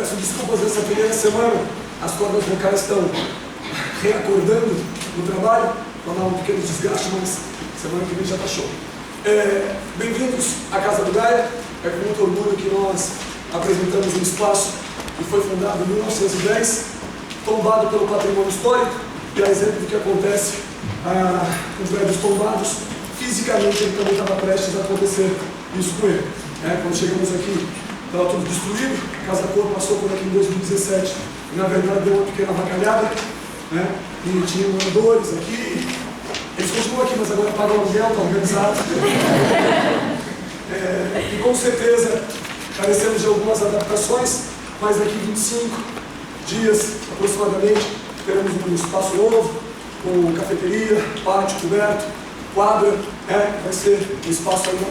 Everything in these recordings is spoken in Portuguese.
peço desculpas nessa primeira semana, as cordas vocais estão reacordando no trabalho, para dar um pequeno desgaste, mas semana que vem já está show. Bem-vindos à Casa do Gaia. É com muito orgulho que nós apresentamos um espaço que foi fundado em 1910, tombado pelo patrimônio histórico, e a exemplo do que acontece com prédios tombados, fisicamente ele também estava prestes a acontecer isso com ele. Quando chegamos aqui, estava tudo destruído, a Casa Cor passou por aqui em 2017, e na verdade deu uma pequena avacalhada, e tinha moradores aqui, eles continuam aqui, mas agora pagam aluguel, estão organizados. E com certeza carecemos de algumas adaptações, mas daqui 25 dias aproximadamente teremos um espaço novo, com cafeteria, pátio coberto, quadra, vai ser um espaço ainda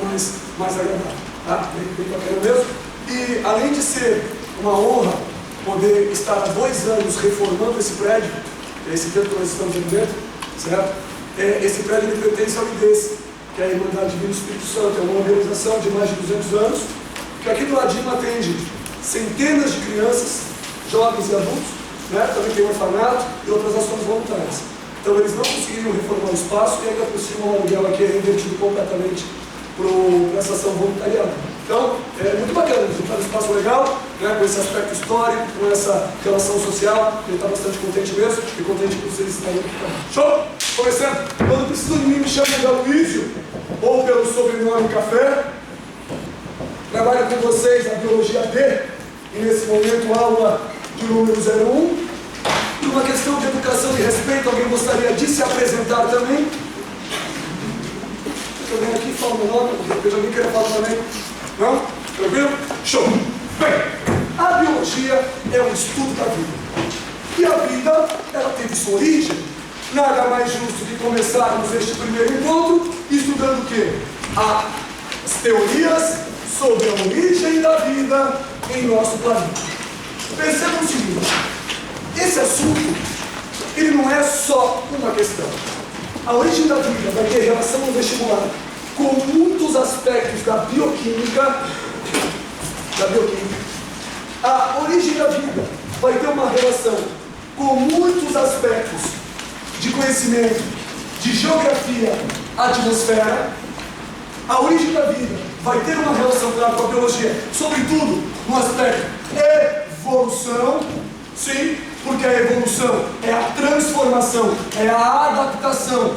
mais agradável, tá? Bem bacana mesmo. E além de ser uma honra poder estar há 2 anos reformando esse prédio, esse tempo que nós estamos aqui dentro, certo? Esse prédio ele pertence ao IDES, que é a Irmandade Divino Espírito Santo, é uma organização de mais de 200 anos, que aqui do ladinho atende centenas de crianças, jovens e adultos, também tem um orfanato e outras ações voluntárias. Então eles não conseguiram reformar o espaço e ainda por cima o aluguel aqui é revertido completamente para essa ação voluntariada. Então, é muito bacana, visitar um espaço legal, com esse aspecto histórico, com essa relação social. Ele está bastante contente mesmo, e contente por vocês estarem aqui também. Show? Começando, quando precisam de mim, me chamam de Aloysio, ou pelo sobrenome Café. Trabalho com vocês a Biologia D, e nesse momento aula de número 01. Por uma questão de educação e respeito, alguém gostaria de se apresentar também? Eu venho aqui e falo meu nome, porque alguém quer falar também. Não? Tranquilo? Show! Bem, a biologia é um estudo da vida. E a vida, ela teve sua origem. Nada mais justo que começarmos este primeiro encontro estudando o quê? As teorias sobre a origem da vida em nosso planeta. Percebam o seguinte, esse assunto, ele não é só uma questão. A origem da vida vai ter relação no vestibular com muitos aspectos da bioquímica. A origem da vida vai ter uma relação com muitos aspectos de conhecimento, de geografia, atmosfera. A origem da vida vai ter uma relação, claro, com a biologia, sobretudo no aspecto evolução, sim, porque a evolução é a transformação, é a adaptação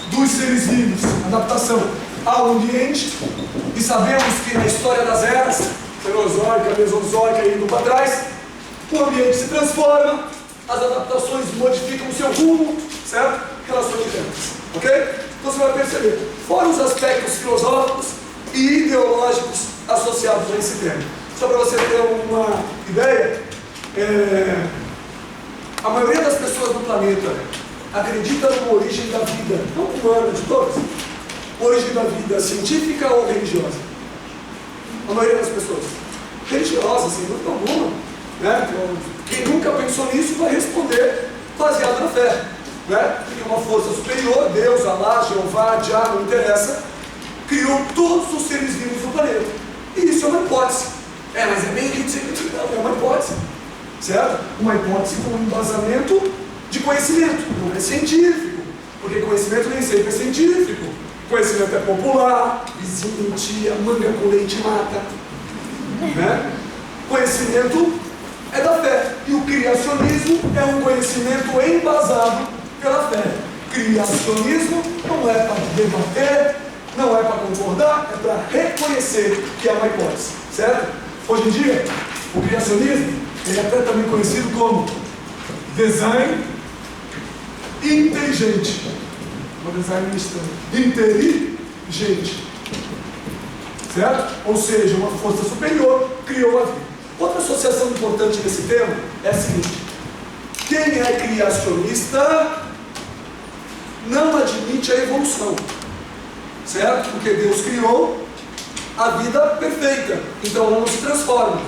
dos seres vivos, adaptação ao ambiente, e sabemos que na história das eras, Cenozoica, Mesozoica e indo para trás, o ambiente se transforma, as adaptações modificam o seu rumo, certo? Relações dinâmicas, ok? Então você vai perceber, fora os aspectos filosóficos e ideológicos associados a esse tema. Só para você ter uma ideia, a maioria das pessoas do planeta acredita numa origem da vida, não humana, de todas. Origem da vida científica ou religiosa? A maioria das pessoas. Religiosa, sem dúvida alguma. Quem nunca pensou nisso vai responder baseado na fé. Porque uma força superior, Deus, Alá, Jeová, Jah, não interessa, criou todos os seres vivos do planeta. E isso é uma hipótese. Mas é bem ridículo, não, é uma hipótese. Certo? Uma hipótese com um embasamento de conhecimento, não é científico, porque conhecimento nem sempre é científico. Conhecimento é popular, vizinho, tia, manga com leite mata. Conhecimento é da fé, e o criacionismo é um conhecimento embasado pela fé. Criacionismo não é para debater, não é para concordar, é para reconhecer que é uma hipótese, certo? Hoje em dia, o criacionismo ele é até também conhecido como design inteligente. O design inteligente. Certo? Ou seja, uma força superior criou a vida. Outra associação importante desse tema é a seguinte: quem é criacionista não admite a evolução. Certo? Porque Deus criou a vida perfeita, então ela não se transforma.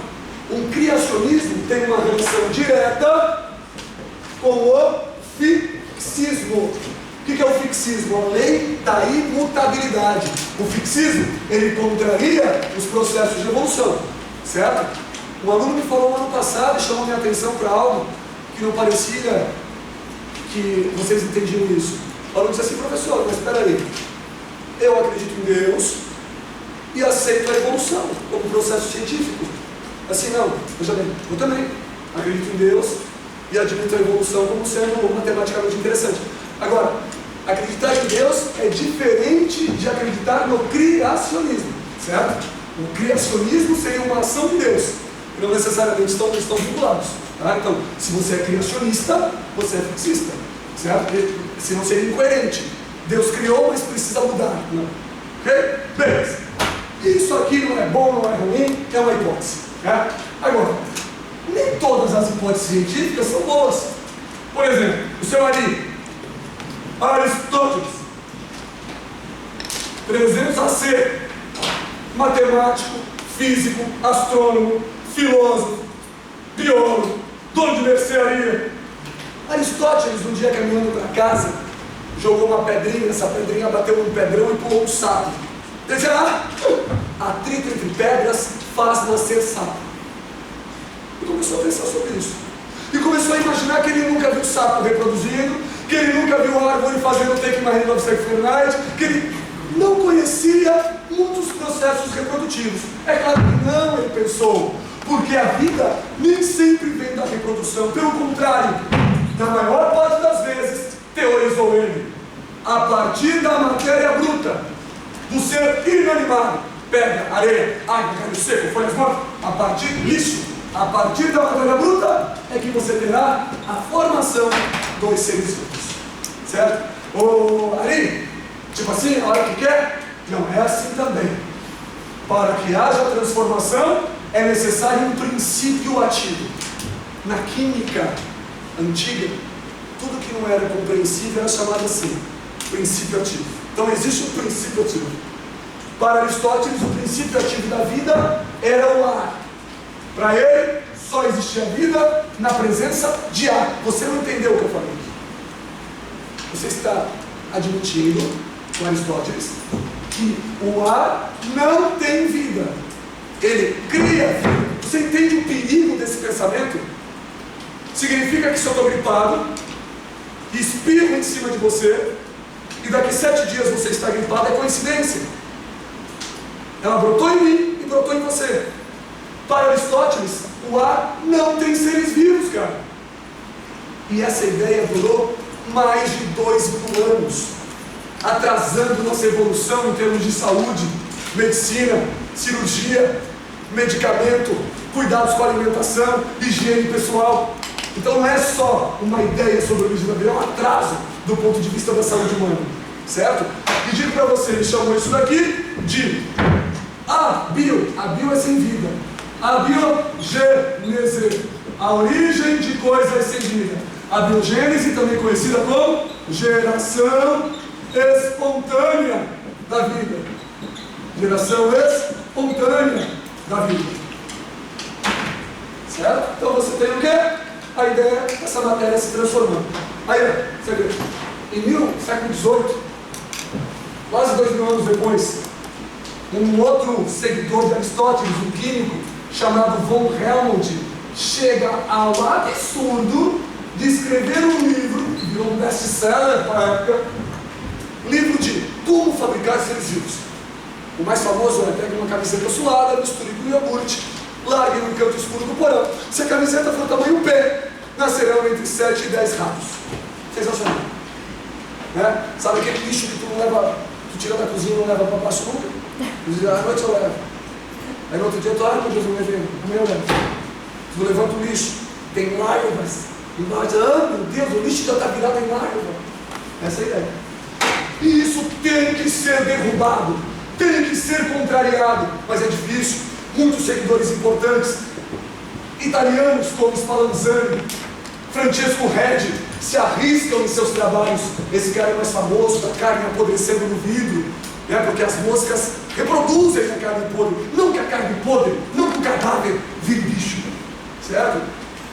Um criacionismo tem uma relação direta com o fixismo. O que é o fixismo? A lei da imutabilidade. O fixismo, ele contraria os processos de evolução, certo? Um aluno me falou no ano passado e chamou minha atenção para algo que não parecia que vocês entendiam isso. O aluno disse assim: professor, mas espera aí, eu acredito em Deus e aceito a evolução como processo científico. Assim, não, veja bem, eu também acredito em Deus e admito a evolução como sendo matematicamente interessante. Agora, acreditar em Deus é diferente de acreditar no criacionismo, certo? O criacionismo seria uma ação de Deus, que não necessariamente estão vinculados. Tá? Então, se você é criacionista, você é fixista, certo? Senão seria incoerente. Deus criou, mas precisa mudar. Não. Ok? Beleza. Isso aqui não é bom, não é ruim, é uma hipótese. Tá? Agora, nem todas as hipóteses científicas são boas. Por exemplo, o seu Aristóteles, 300 AC, matemático, físico, astrônomo, filósofo, biólogo, dono de mercearia. Aristóteles, um dia caminhando para casa, jogou uma pedrinha, essa pedrinha bateu num pedrão e pulou um sapo. Ele dizia: atrito entre pedras faz nascer sapo. E começou a pensar sobre isso. E começou a imaginar que ele nunca viu sapo reproduzindo, que ele nunca viu árvore fazendo take my hand of Fahrenheit, que ele não conhecia muitos processos reprodutivos. É claro que não, ele pensou, porque a vida nem sempre vem da reprodução. Pelo contrário, na maior parte das vezes, teorizou ele, a partir da matéria bruta, do ser inanimado, pedra, areia, água, galho seco, folhas mortas, a partir disso, a partir da matéria bruta, é que você terá a formação dos seres vivos. Certo? Ali, tipo assim, a hora que quer? Não é assim também. Para que haja transformação, é necessário um princípio ativo. Na química antiga, tudo que não era compreensível era chamado assim, princípio ativo. Então existe um princípio ativo. Para Aristóteles, o princípio ativo da vida era o ar. Para ele, só existia vida na presença de ar. Você não entendeu o que eu falei? Você está admitindo, com Aristóteles, que o ar não tem vida. Ele cria vida. Você entende o perigo desse pensamento? Significa que se eu estou gripado, espirro em cima de você, e daqui 7 dias você está gripado, é coincidência. Ela brotou em mim e brotou em você. Para Aristóteles, o ar não tem seres vivos, cara. E essa ideia durou mais de 2.000 anos, atrasando nossa evolução em termos de saúde, medicina, cirurgia, medicamento, cuidados com a alimentação, higiene pessoal. Então não é só uma ideia sobre a origem da vida, é um atraso do ponto de vista da saúde humana, certo? E digo para você, ele chamou isso daqui de abio. Abio é sem vida. Abiogênese, a origem de coisas sem vida. A biogênese, também conhecida como geração espontânea da vida. Geração espontânea da vida. Certo? Então você tem o quê? A ideia dessa matéria se transformando. Aí, você vê, em século XVIII, quase 2.000 anos depois, um outro seguidor de Aristóteles, um químico, chamado von Helmont, chega ao absurdo de escrever um livro, que virou um best-seller para a época, livro de como fabricar seres vivos. O mais famoso é: pegue uma camiseta suada, misture com iogurte, largue no canto escuro do porão. Se a camiseta for tamanho P, nascerão entre 7 e 10 ratos. Sensacional. Né? Sabe aquele lixo que tu tira da cozinha e não leva para baixo nunca? À noite eu levo. Aí no outro dia eu meu Deus, eu levei. Amanhã eu levo. Tu levanta o lixo, tem larvas. E nós, meu Deus, o lixo já está virado em larva. Essa é a ideia. E isso tem que ser derrubado, tem que ser contrariado, mas é difícil. Muitos seguidores importantes, italianos como Spallanzani, Francesco Redi, se arriscam em seus trabalhos. Esse cara é mais famoso, da carne apodrecendo no vidro, né? Porque as moscas reproduzem a carne podre. Não que a carne podre, não que o cadáver vire bicho, certo?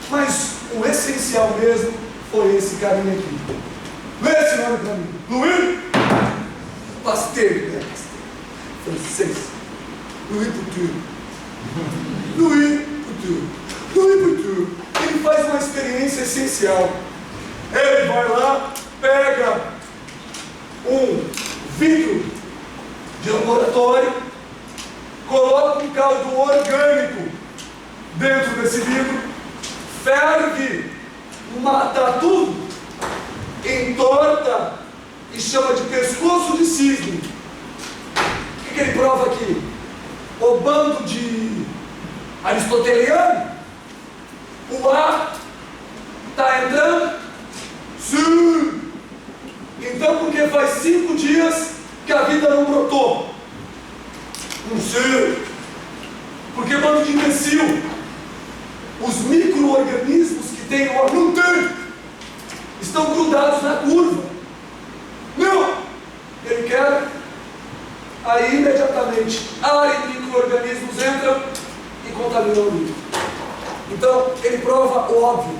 Mas o essencial mesmo foi esse carinha aqui. Lê esse nome para mim: Louis Pasteur, né? Francês. Louis Pasteur. Louis Pasteur. essencial. Ele vai lá, pega um vidro de laboratório, coloca um caldo orgânico dentro desse vidro, ferve, mata tudo, entorta e chama de pescoço de cisne. O que ele prova aqui? O bando de aristoteliano, o ar está entrando? Sim! Então por que faz 5 dias que a vida não brotou? Não sei. Porque bando de imbecil. Os micro-organismos que tem o ar não tem. Estão grudados na curva. Não! Ele quer. Aí imediatamente ar e micro-organismos entram e contaminam o livro. Então ele prova o óbvio.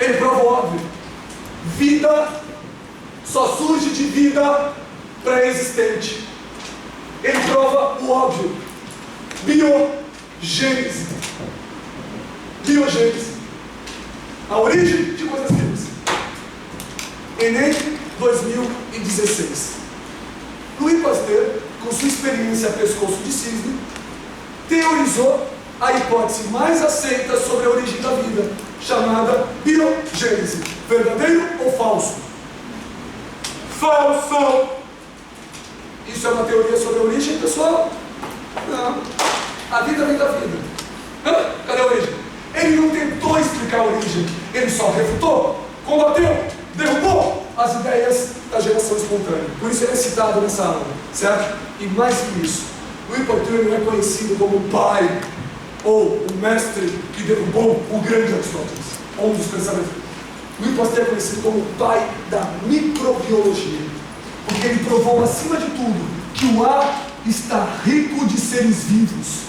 Ele prova o óbvio. Vida só surge de vida pré-existente. Ele prova o óbvio. Biogênese. Biogênese. A origem de coisas vivas. Enem 2016. Louis Pasteur, com sua experiência a pescoço de cisne, teorizou a hipótese mais aceita sobre a origem da vida, chamada biogênese. Verdadeiro ou falso? Falso! Isso é uma teoria sobre a origem, pessoal? Não. A vida vem da vida. Cadê a origem? Ele não tentou explicar a origem, ele só refutou, combateu, derrubou as ideias da geração espontânea. Por isso ele é citado nessa aula, certo? E mais que isso, Louis Pasteur não é conhecido como o pai ou o mestre que derrubou o grande Aristóteles, ou um dos pensadores. Louis Pasteur é conhecido como o pai da microbiologia, porque ele provou acima de tudo que o ar está rico de seres vivos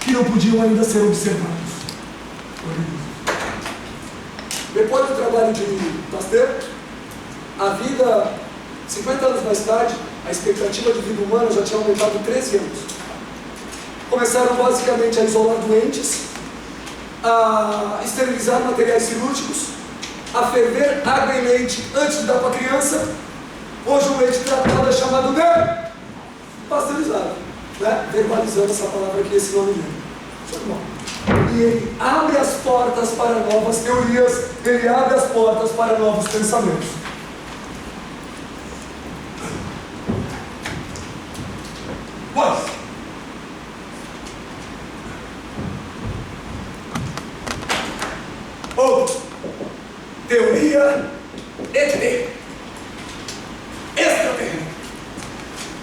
que não podiam ainda ser observados. Depois do trabalho de Pasteur, a vida, 50 anos mais tarde, a expectativa de vida humana já tinha aumentado 13 anos. Começaram basicamente a isolar doentes, a esterilizar materiais cirúrgicos, a ferver água e leite antes de dar para a criança. Hoje o leite tratado é chamado de pasteurizado, né? Verbalizando essa palavra aqui, esse nome dele. Isso é bom. E ele abre as portas para novas teorias, ele abre as portas para novos pensamentos. Mas, outro, teoria ET, extraterrena.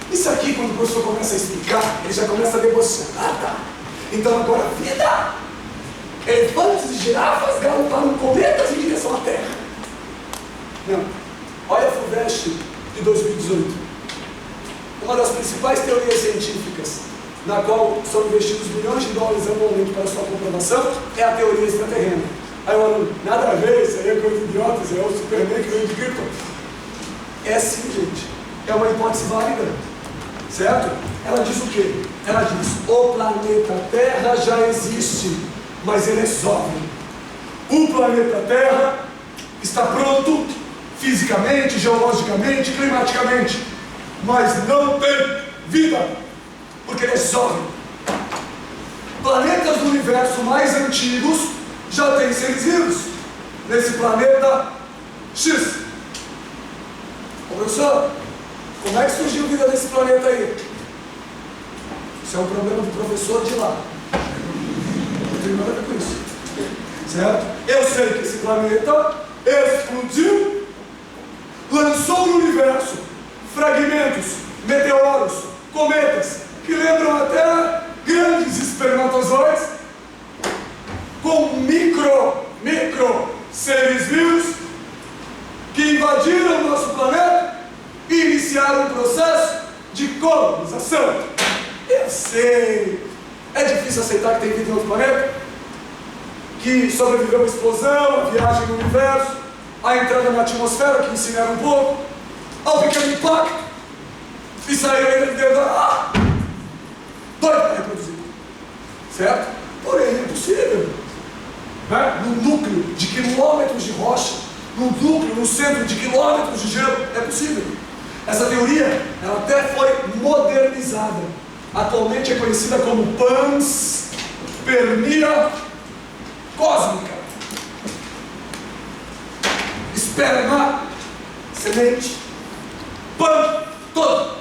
Isso aqui, quando o professor começa a explicar, ele já começa a debochar. Ah, tá. Então agora, vida, elefantes e girafas galoparam cometas em direção à Terra. Não. Olha a FUVEST de 2018. Uma das principais teorias científicas, na qual são investidos milhões de dólares anualmente para sua comprovação, é a teoria extraterrena. Aí o aluno, nada a ver, isso aí é coisa de idiotas, é o Superman que vem de Krypton. É sim, gente. É uma hipótese válida. Certo? Ela diz o quê? Ela diz, o planeta Terra já existe, mas ele é sóbrio. O planeta Terra está pronto, fisicamente, geologicamente, climaticamente, mas não tem vida, porque ele é sóbrio. Planetas do universo mais antigos já têm seres vivos. Nesse planeta X. Ô, professor, como é que surgiu a vida desse planeta aí? Isso é um problema do professor de lá. Não tem nada a ver com isso. Certo? Eu sei que esse planeta explodiu, lançou no universo fragmentos, meteoros, cometas, que lembram até grandes espermatozoides, com micro seres vivos, que invadiram o nosso planeta e iniciaram um processo de colonização. Eu sei, é difícil aceitar que tem vida em outro planeta, que sobreviveu a uma explosão, a viagem no universo, a entrada na atmosfera, que incinera um pouco, ao pequeno impacto, e saíram ainda de dentro da doido para reproduzir. Certo? Porém, é impossível. Né? No núcleo de quilômetros de rocha, no núcleo, no centro de quilômetros de gelo. É possível. Essa teoria, ela até foi modernizada. Atualmente é conhecida como panspermia cósmica. Esperma, semente, pan, todo.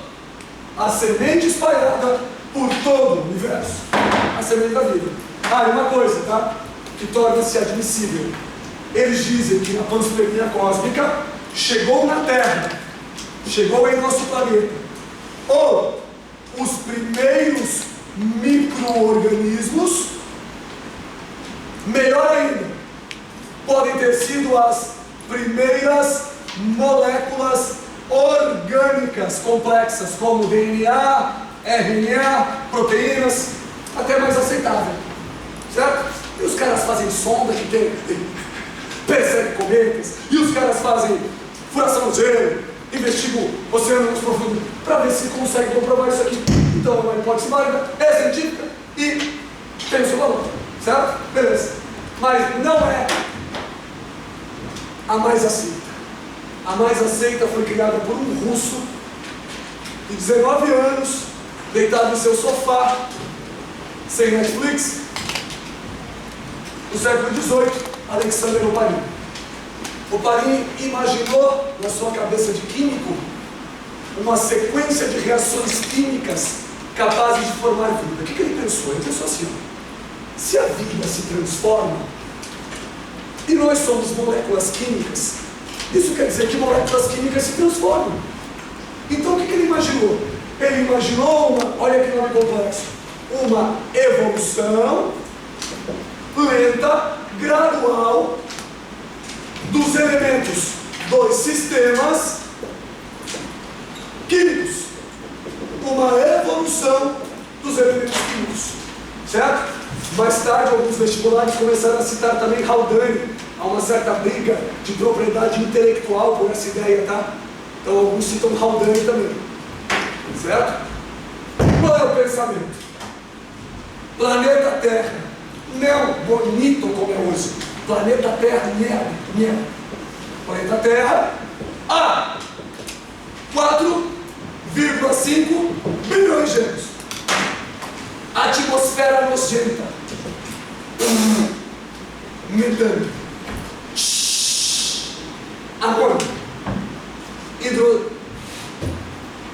A semente espalhada por todo o universo. A semente da vida. Ah, e uma coisa, tá? Que torna-se admissível. Eles dizem que a panspermia cósmica chegou na Terra, chegou em nosso planeta. Ou os primeiros micro-organismos, melhor ainda, podem ter sido as primeiras moléculas orgânicas complexas, como DNA, RNA, proteínas, até mais aceitável, certo? E os caras fazem sonda que tem persegue cometas, e os caras fazem furação de gelo, investigam oceanos profundos, para ver se conseguem comprovar isso aqui. Então é uma hipótese válida, é científica e tem o seu valor, certo? Beleza. Mas não é a mais aceita. A mais aceita foi criada por um russo de 19 anos, deitado em seu sofá, sem Netflix, no século XVIII, Alexander Oparin. Oparin imaginou na sua cabeça de químico uma sequência de reações químicas capazes de formar vida. O que ele pensou? Ele pensou assim: se a vida se transforma e nós somos moléculas químicas, isso quer dizer que moléculas químicas se transformam. Então o que ele imaginou? Ele imaginou olha que nome complexo, uma evolução lenta, gradual, dos elementos dos sistemas químicos. Uma evolução dos elementos químicos, certo? Mais tarde, alguns vestibulares começaram a citar também Haldane. Há uma certa briga de propriedade intelectual por essa ideia, tá? Então alguns citam Haldane também, certo? Qual é o pensamento? Planeta Terra, não bonito como é hoje. Planeta Terra, merda. Planeta Terra, há 4,5 bilhões de anos. Atmosfera nojenta. Metano. Amônio.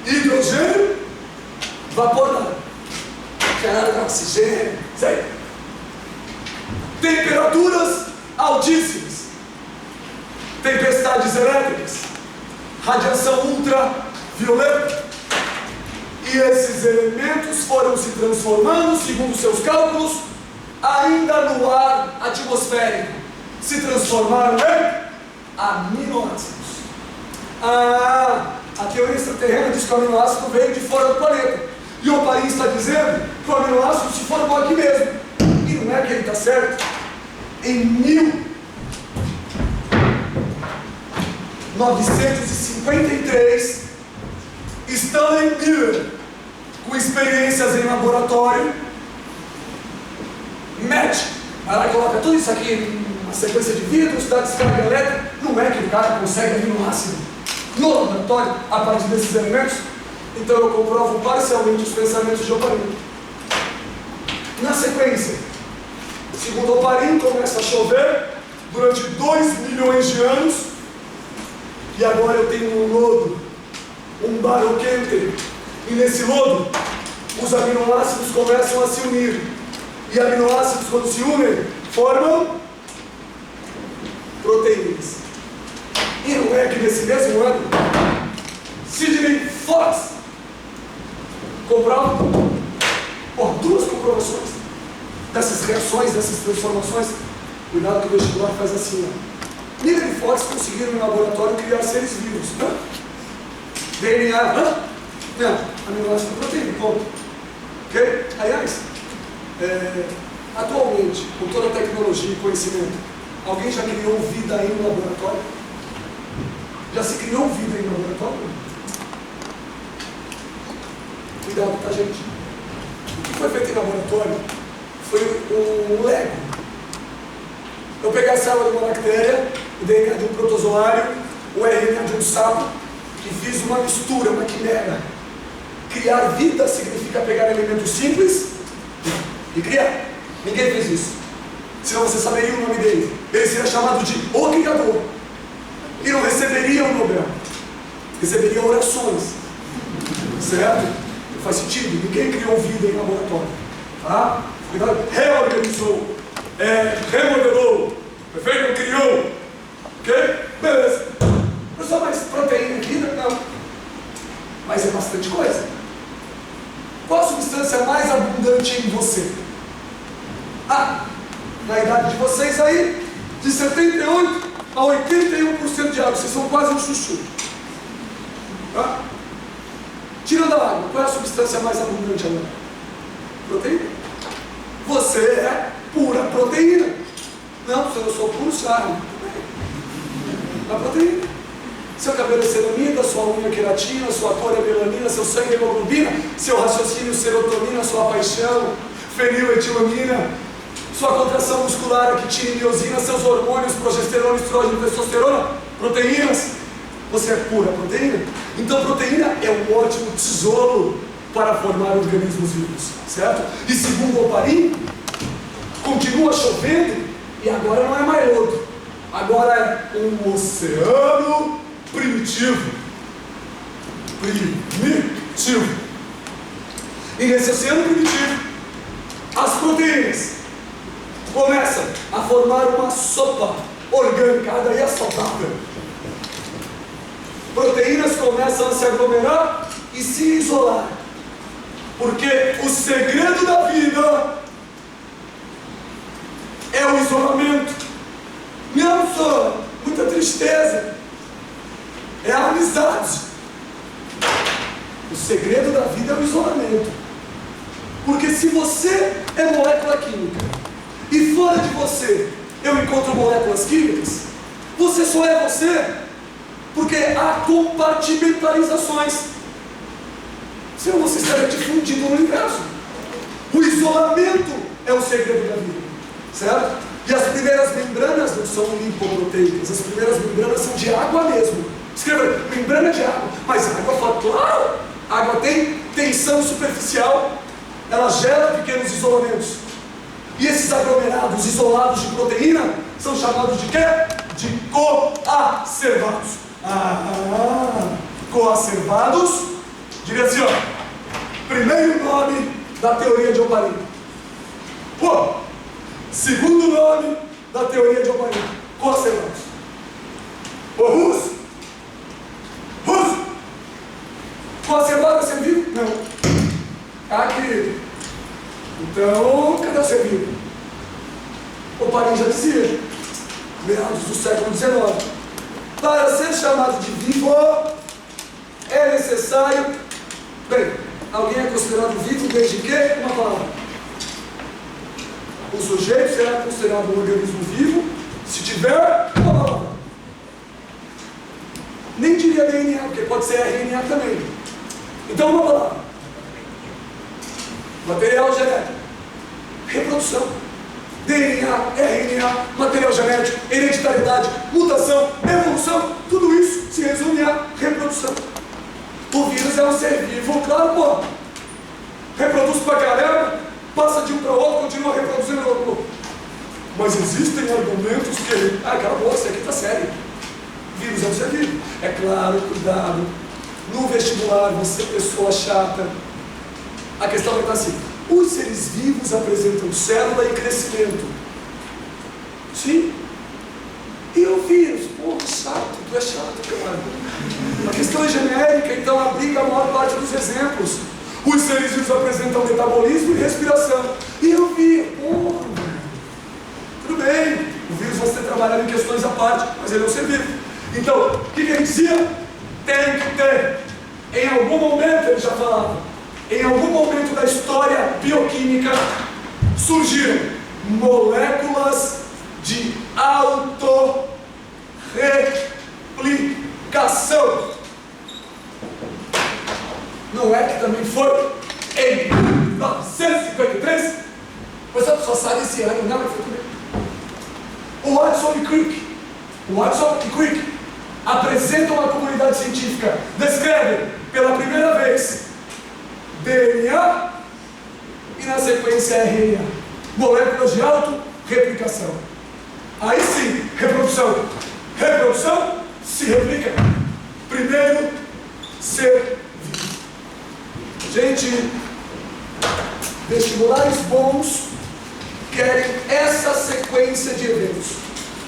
Hidrogênio. Vapor d'água. Caralho de oxigênio. Sei. Temperaturas altíssimas. Tempestades elétricas. Radiação ultravioleta. E esses elementos foram se transformando, segundo seus cálculos, ainda no ar atmosférico. Se transformaram em aminoácidos. A teoria extraterrena diz que o aminoácido veio de fora do planeta. E o Oparin está dizendo que o aminoácido se formou aqui mesmo. E não é que ele está certo. Em 1953, Stanley Miller, com experiências em laboratório, mete, ela coloca tudo isso aqui, uma sequência de vidros, dá descarga elétrica. Não é que o cara consegue aminoácido no laboratório a partir desses elementos? Então eu comprovo parcialmente os pensamentos de Oparin. Na sequência, segundo Oparin, começa a chover durante 2 milhões de anos, e agora eu tenho um lodo, um barro quente, e nesse lodo os aminoácidos começam a se unir, e aminoácidos, quando se unem, formam proteínas. E não é que nesse mesmo ano Sidney Fox comprova duas comprovações dessas reações, dessas transformações. Cuidado que o vestibular faz assim, ó. Miller e Fox conseguiram no laboratório criar seres vivos. DNA, não, aminoácido proteína, ponto. Ok? Aliás, atualmente, com toda a tecnologia e conhecimento, alguém já criou vida aí no laboratório? Já se criou vida aí no laboratório? Cuidado, tá, gente? O que foi feito em laboratório foi o Lego. eu pegar a célula de uma bactéria, o DNA de um protozoário, o RNA de um sapo, e fiz uma mistura, uma quimera. Criar vida significa pegar elementos simples e criar. Ninguém fez isso. Senão você saberia o nome dele. Ele seria chamado de O Criador. E não receberia o Nobel. Receberia orações. Certo? Não faz sentido. Ninguém criou vida em laboratório. Tá? Reorganizou. Remodelou. Perfeito? Criou. Ok? Beleza. Não só mais proteína é vida? Não. Mas é bastante coisa. Qual a substância mais abundante em você? Na idade de vocês aí, de 78% a 81% de água. Vocês são quase um chuchu. Tá? Tirando a água, qual é a substância mais abundante agora? Proteína. Você é pura proteína. Não, eu sou puro charme. A proteína. Seu cabelo é ceramida, sua unha é queratina, sua cor é melanina, seu sangue é hemoglobina, seu raciocínio serotonina, sua paixão, feniletilamina, sua contração muscular, actina e miosina, seus hormônios, progesterona, estrógeno, testosterona, proteínas. Você é pura proteína? Então proteína é um ótimo tesouro para formar organismos vivos, certo? E segundo o Oparin, continua chovendo e agora não é mais lodo, agora é um oceano primitivo. E nesse oceano primitivo, as proteínas começam a formar uma sopa orgânica, daí é saudável. Proteínas começam a se aglomerar e se isolar, porque o segredo da vida é o isolamento. Não só muita tristeza, é a amizade. O segredo da vida é o isolamento, porque se você é molécula química e fora de você eu encontro moléculas químicas, você só é você porque há compartimentalizações, senão você estaria difundido no universo. O isolamento é o segredo da vida, certo? E as primeiras membranas não são lipoproteicas, as primeiras membranas são de água mesmo. Escreva, membrana de água, mas a água fala, claro, a água tem tensão superficial, ela gera pequenos isolamentos. E esses aglomerados isolados de proteína são chamados de quê? De coacervados. Coacervados, diria assim, ó, primeiro nome da teoria de Oparin. Segundo nome da teoria de Oparin, coacervados. Russo, coacervado é ser vivo? Não. Querido. Então, cadê o ser vivo? Oparin já dizia, meados do século XIX, para ser chamado de vivo é necessário. Bem, alguém é considerado vivo desde que? Uma palavra. O sujeito será considerado um organismo vivo se tiver uma palavra. Nem diria DNA, porque pode ser RNA também. Então, uma palavra. Material genético. Reprodução. DNA, RNA, material genético, hereditariedade, mutação, evolução, tudo isso se resume a reprodução. O vírus é um ser vivo, claro, reproduz pra caramba, passa de um para o outro, continua reproduzindo. Mas existem argumentos que acabou, isso aqui está sério. Vírus é um ser vivo. É claro, cuidado. No vestibular, você pessoa chata, a questão vai estar assim: os seres vivos apresentam célula e crescimento. Sim. E o vírus? Chato, tu é chato, cara. A questão é genérica, então abriga a maior parte dos exemplos. Os seres vivos apresentam metabolismo e respiração. E o vírus? Tudo bem, o vírus vai ser trabalhado em questões à parte, mas ele é um ser vivo. Então, o que ele dizia? Tem que ter. Em algum momento, ele já falava, em algum momento da história bioquímica, surgiram moléculas de autorreplicação. Não é que também foi em 1953? Pois a pessoa sabe esse ano, não, mas foi tudo bem. O Watson e Crick apresentam à comunidade científica, descrevem pela primeira vez DNA e na sequência RNA, moléculas de auto-replicação. Aí sim, reprodução. Reprodução se replica. Primeiro ser vivo. Gente, vestibulares bons querem essa sequência de eventos: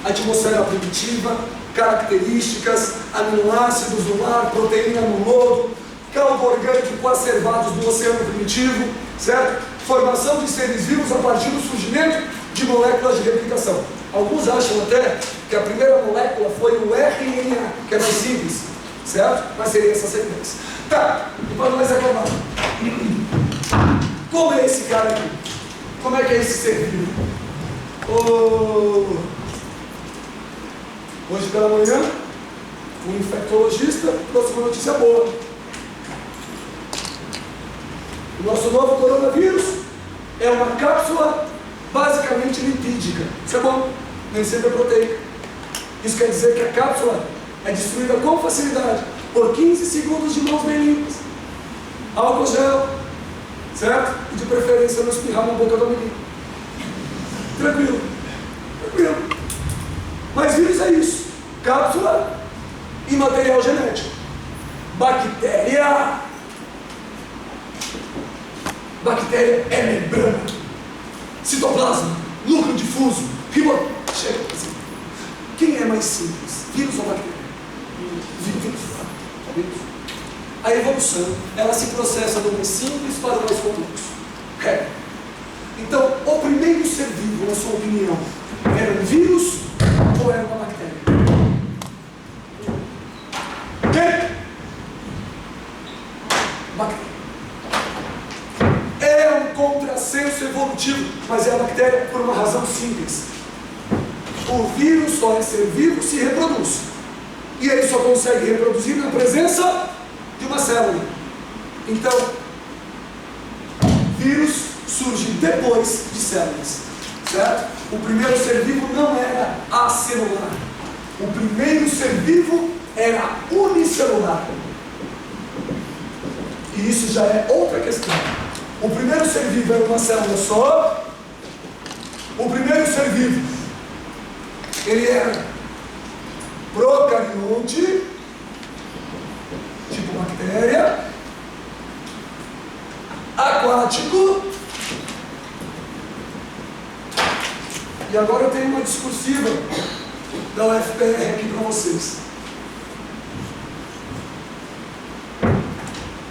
atmosfera primitiva, características, aminoácidos no ar, proteína no lodo, caldo orgânico coacervados do oceano primitivo, certo? Formação de seres vivos a partir do surgimento de moléculas de replicação. Alguns acham até que a primeira molécula foi o RNA, que é mais simples, certo? Mas seria essa sequência. Tá, e para nós acabar, como é esse cara aqui? Como é que é esse ser vivo? Hoje pela manhã, um infectologista trouxe uma notícia boa. O nosso novo coronavírus é uma cápsula basicamente lipídica. Isso é bom, nem sempre é proteica. Isso quer dizer que a cápsula é destruída com facilidade por 15 segundos de mãos bem limpas. Álcool gel, certo? E de preferência não espirrar na boca do menino. Tranquilo, tranquilo. Mas vírus é isso: cápsula e material genético. Bactéria é membrana, citoplasma, núcleo difuso, chega assim. Quem é mais simples, vírus ou bactéria? Vírus. A evolução, ela se processa do mais simples para o mais complexo. Então, o primeiro ser vivo, na sua opinião, era um vírus ou era uma bactéria? Bactéria. É um contrassenso evolutivo, mas é a bactéria por uma razão simples. O vírus só é ser vivo se reproduz. E ele só consegue reproduzir na presença de uma célula. Então, vírus surge depois de células, certo? O primeiro ser vivo não era acelular. O primeiro ser vivo era unicelular. E isso já é outra questão. O primeiro ser vivo era uma célula só. O primeiro ser vivo, ele era procarionte, tipo bactéria, aquático. E agora eu tenho uma discursiva da UFPR aqui para vocês.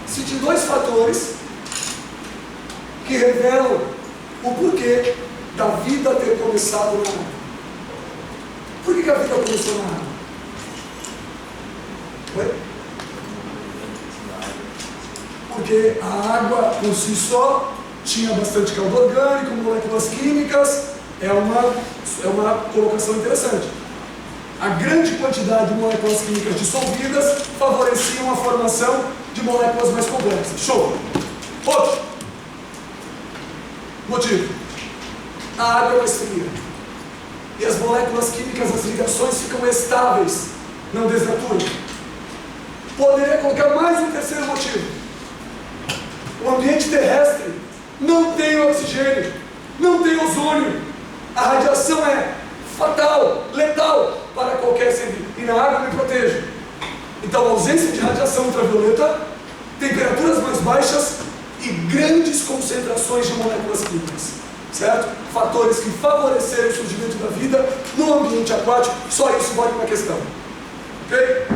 Cite dois fatores que revelam o porquê da vida ter começado na água. Por que a vida começou na água? Oi? Porque a água por si só tinha bastante caldo orgânico, moléculas químicas. É uma colocação interessante. A grande quantidade de moléculas químicas dissolvidas favoreciam a formação de moléculas mais complexas. Show! Outro motivo: a água é mais fria e as moléculas químicas, as ligações ficam estáveis, não desnaturam. Poderia colocar mais um terceiro motivo: o ambiente terrestre não tem oxigênio, não tem ozônio. A radiação é fatal, letal para qualquer ser vivo. E na água me protejo. Então, a ausência de radiação ultravioleta, temperaturas mais baixas e grandes concentrações de moléculas químicas, certo? Fatores que favoreceram o surgimento da vida no ambiente aquático. Só isso vale uma questão. Ok?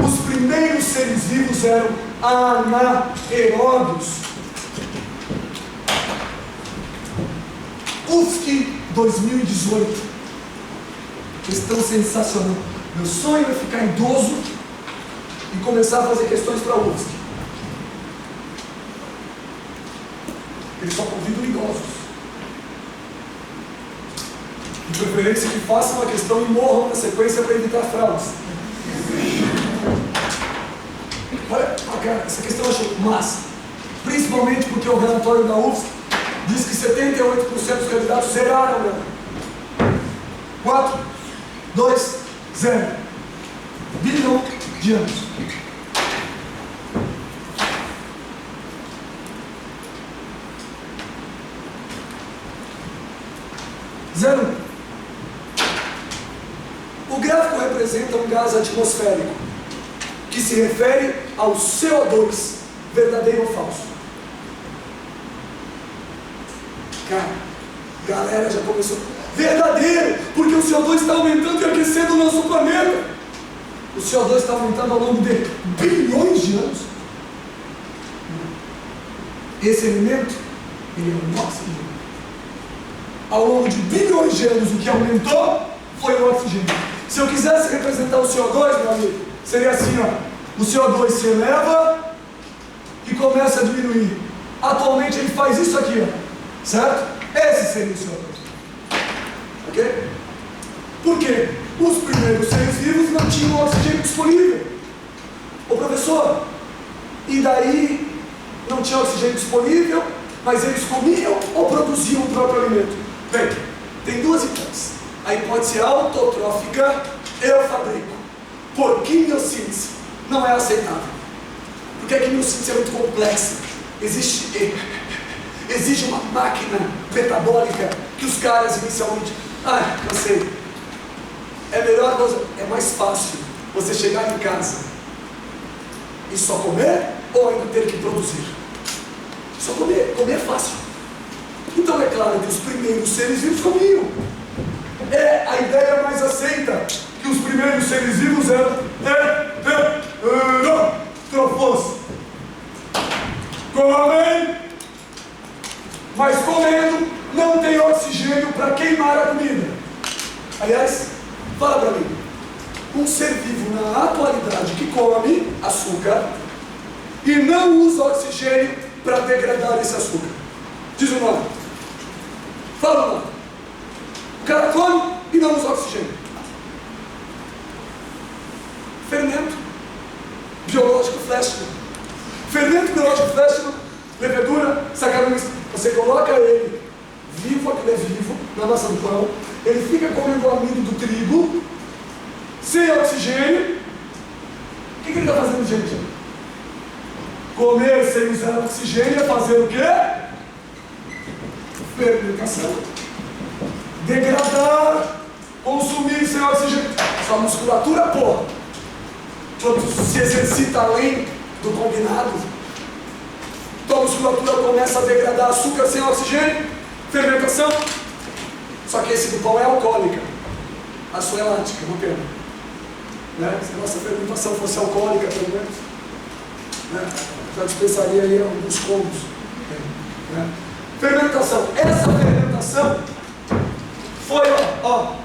Os primeiros seres vivos eram anaeróbios. UFSC 2018. Questão sensacional. Meu sonho é ficar idoso e começar a fazer questões para a UFSC. Eles só convidam idosos. De preferência que façam a questão e morram na sequência para evitar fraudes. Olha, cara, essa questão eu acho massa. Principalmente porque o relatório da UFSC diz que 78% dos candidatos zeraram, né? 4% 4, 2, 0. Bilhão de anos. Zero. O gráfico representa um gás atmosférico, que se refere ao CO2, verdadeiro ou falso. Cara, galera já começou. Verdadeiro, porque o CO2 está aumentando e aquecendo o nosso planeta. O CO2 está aumentando ao longo de bilhões de anos. Esse elemento, ele é o oxigênio. Ao longo de bilhões de anos, o que aumentou foi o oxigênio. Se eu quisesse representar o CO2, meu amigo, seria assim, ó. O CO2 se eleva e começa a diminuir. Atualmente ele faz isso aqui, ó. Certo? Esse seria o CO2. Ok? Por quê? Os primeiros seres vivos não tinham oxigênio disponível. Ô professor, e daí não tinha oxigênio disponível, mas eles comiam ou produziam o próprio alimento? Bem, tem duas hipóteses. A hipótese autotrófica, eu fabrico. Por quimiossíntese, não é aceitável. Porque a quimiossíntese é muito complexa. Exige uma máquina metabólica que os caras inicialmente... cansei. É mais fácil você chegar em casa e só comer ou ainda ter que produzir? Só comer. Comer é fácil. Então é claro que os primeiros seres vivos comiam. É a ideia mais aceita, que os primeiros seres vivos eram heterótrofos. Comem, mas comendo não tem oxigênio para queimar a comida. Aliás, fala para mim, um ser vivo na atualidade que come açúcar e não usa oxigênio para degradar esse açúcar. Diz o nome. Fala o nome. O cara come e não usa oxigênio. Fermento biológico Fleischmann. Fermento biológico Fleischmann, levedura, saccharomyces. Você coloca ele vivo, aquele é vivo, na massa do pão. Ele fica comendo o amido do trigo, sem oxigênio. O que ele está fazendo, gente? Comer sem usar oxigênio é fazer o quê? Fermentação. Degradar, consumir sem oxigênio. Sua musculatura, porra, quando se exercita além do combinado, tua musculatura começa a degradar açúcar sem oxigênio. Fermentação. Só que esse do pão é alcoólica, a sua é lática, não pena. Né? Se a nossa fermentação fosse alcoólica, pelo menos, né? Já dispensaria aí alguns combos. Né? Fermentação. Essa fermentação foi,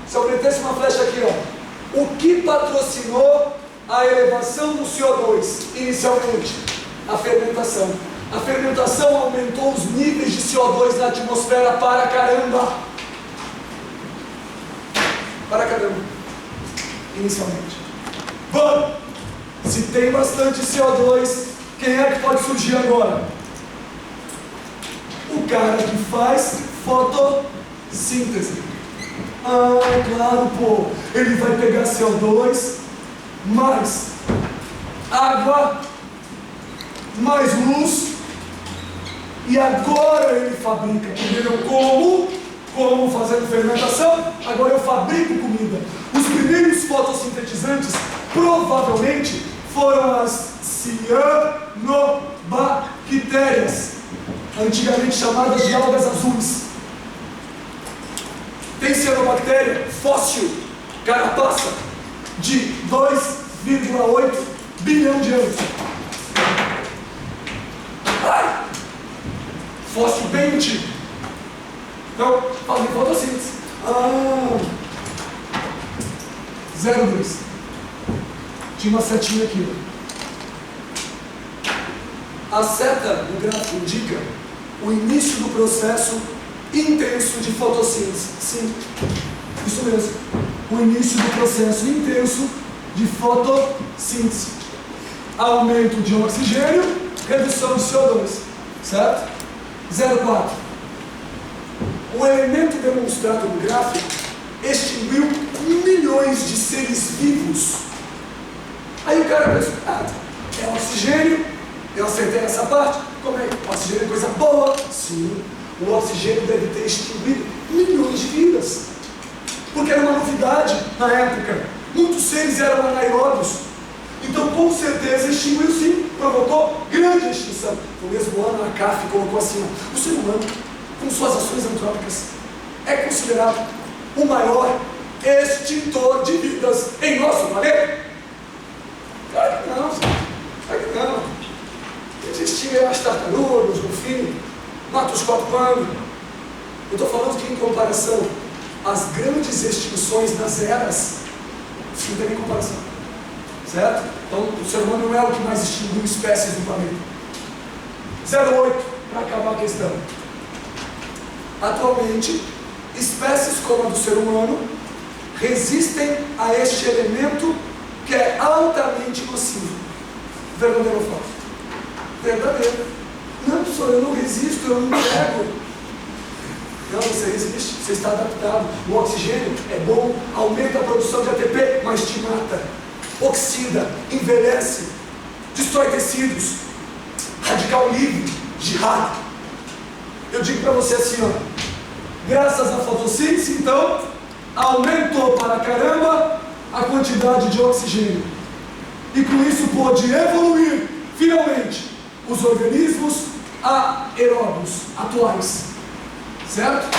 se eu metesse uma flecha aqui, o que patrocinou a elevação do CO2 inicialmente? A fermentação. A fermentação aumentou os níveis de CO2 na atmosfera para caramba. Para caramba. Inicialmente. Bom, se tem bastante CO2, quem é que pode surgir agora? O cara que faz fotossíntese. Claro, pô. Ele vai pegar CO2, mais água, mais luz, e agora ele fabrica. Primeiro eu como fazendo fermentação, agora eu fabrico comida. Os primeiros fotossintetizantes provavelmente foram as cianobactérias, antigamente chamadas de algas azuis. Tem cianobactéria fóssil, carapaça, de 2,8 bilhão de anos. Fóssil bem antigo. Então, fazem fotossíntese. 0,2. Tinha uma setinha aqui. A seta do gráfico indica o início do processo intenso de fotossíntese. Sim, isso mesmo. O início do processo intenso de fotossíntese. Aumento de oxigênio, redução de CO2. Certo? 0,4. O elemento demonstrado no gráfico extinguiu bilhões de seres vivos. Aí o cara pensa, é oxigênio, eu acertei essa parte, como é que o oxigênio é coisa boa? Sim, o oxigênio deve ter extinguido milhões de vidas, porque era uma novidade na época, muitos seres eram anaeróbios, então com certeza extinguiu sim, provocou grande extinção. No mesmo ano a CAF colocou assim, o ser humano, com suas ações antrópicas, é considerado o maior extintor de vidas em nosso planeta. Claro que não, claro que não. Existiam as tartarugas, o golfinho, matos copando. Eu estou falando que em comparação às grandes extinções das eras, não tem nem comparação, certo? Então o ser humano não é o que mais extinguiu espécies no planeta. 08, para acabar a questão. Atualmente, espécies como a do ser humano resistem a este elemento que é altamente nocivo. Verdadeiro ou falso? Verdadeiro. Não, professor, eu não resisto, eu não pego. Não, você resiste, você está adaptado. O oxigênio é bom, aumenta a produção de ATP, mas te mata. Oxida, envelhece, destrói tecidos. Radical livre, jihad. Eu digo para você assim, ó, graças à fotossíntese, então, aumentou para caramba a quantidade de oxigênio. E com isso pôde evoluir, finalmente, os organismos aeróbios atuais. Certo?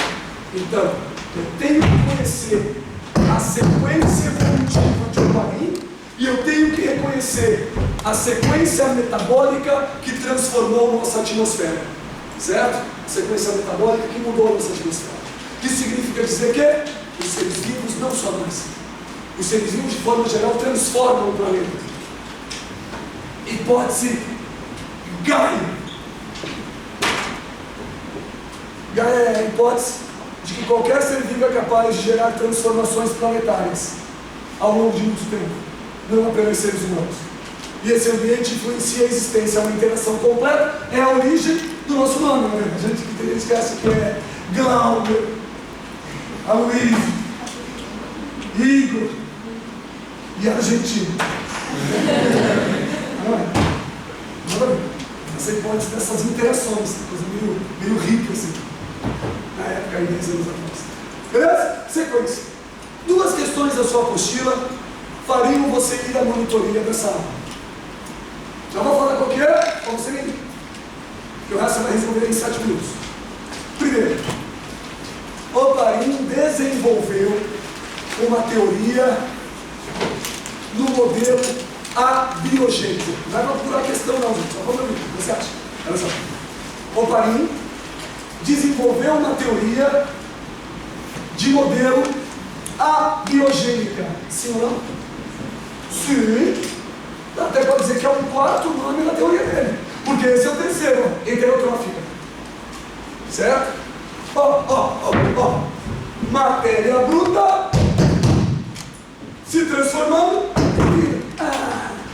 Então, eu tenho que conhecer a sequência evolutiva de Oparin e eu tenho que reconhecer a sequência metabólica que transformou nossa atmosfera. Certo? A sequência metabólica que mudou a nossa atmosfera. Isso significa dizer que os seres vivos não só nascem. Os seres vivos, de forma geral, transformam o planeta. Hipótese Gaia. Gaia é a hipótese de que qualquer ser vivo é capaz de gerar transformações planetárias ao longo de muito tempo, não apenas seres humanos. E esse ambiente influencia a existência, é uma interação completa, é a origem do nosso nome, né? A gente esquece que é Glauber, Aloysio, Igor e argentino. Não é? Não é? Essa hipótese dessas interações, coisa meio rica assim. Na época, aí 10 anos atrás. Beleza? Sequência. 2 questões da sua apostila fariam você ir à monitoria dessa aula. Já vou falar qual que é, como você me que o resto você vai resolver em 7 minutos. Primeiro, Oparin desenvolveu uma teoria no modelo abiogênico. Não vai procurar a questão não, gente. Só vamos ver. O que você acha? Olha só. Oparin desenvolveu uma teoria de modelo abiogênica. Sim ou não? Sim. Até pode dizer que é um 4º nome na teoria dele. Porque esse é o 3º, heterotrófica. Certo? Matéria bruta se transformando em vida.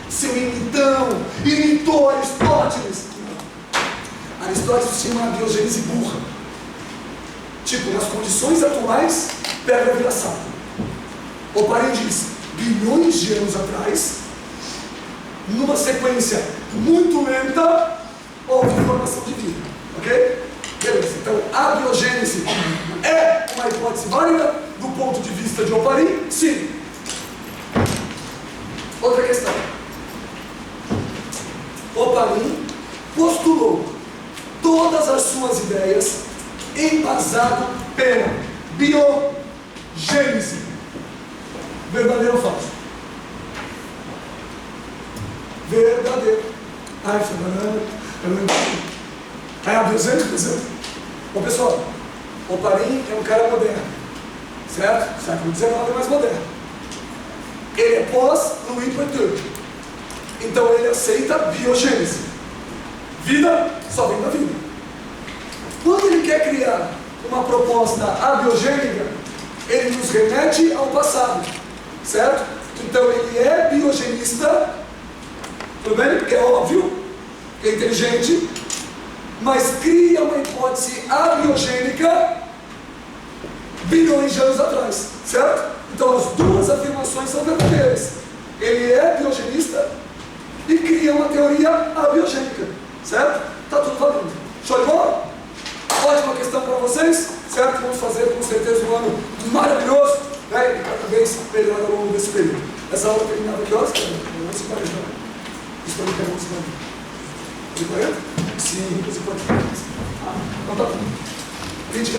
Seu imitão, imitou Aristóteles. Aristóteles tinha uma biogênese burra. Tipo, nas condições atuais, pedra vira sapo. Oparin diz, bilhões de anos atrás, numa sequência muito lenta, houve formação de vida. Ok? Beleza. Então, a biogênese é uma hipótese válida do ponto de vista de Oparin? Sim. Outra questão. Oparin postulou todas as suas ideias embasado pela biogênese. Verdadeiro ou falso? Verdadeiro. Ai, eu não entendi. É a biogênese? Bom, pessoal, Oparin é um cara moderno, certo? Século XIX é mais moderno. Ele é pós-Louis Pasteur. Então ele aceita a biogênese. Vida só vem da vida. Quando ele quer criar uma proposta abiogênica, ele nos remete ao passado, certo? Então ele é biogenista, tudo bem? Porque é óbvio, que é inteligente, mas cria uma hipótese abiogênica bilhões de anos atrás, certo? Então as duas afirmações são verdadeiras. Ele é biogenista e cria uma teoria abiogênica, certo? Está tudo valendo. Show de bola? Ótima questão para vocês, certo? Vamos fazer com certeza um ano maravilhoso, né? E cada vez melhor ao longo desse período. Essa aula terminava que horas? 11h40. Isso também tem 11h40. 11h40? Sim, 11h40. Então tá bom.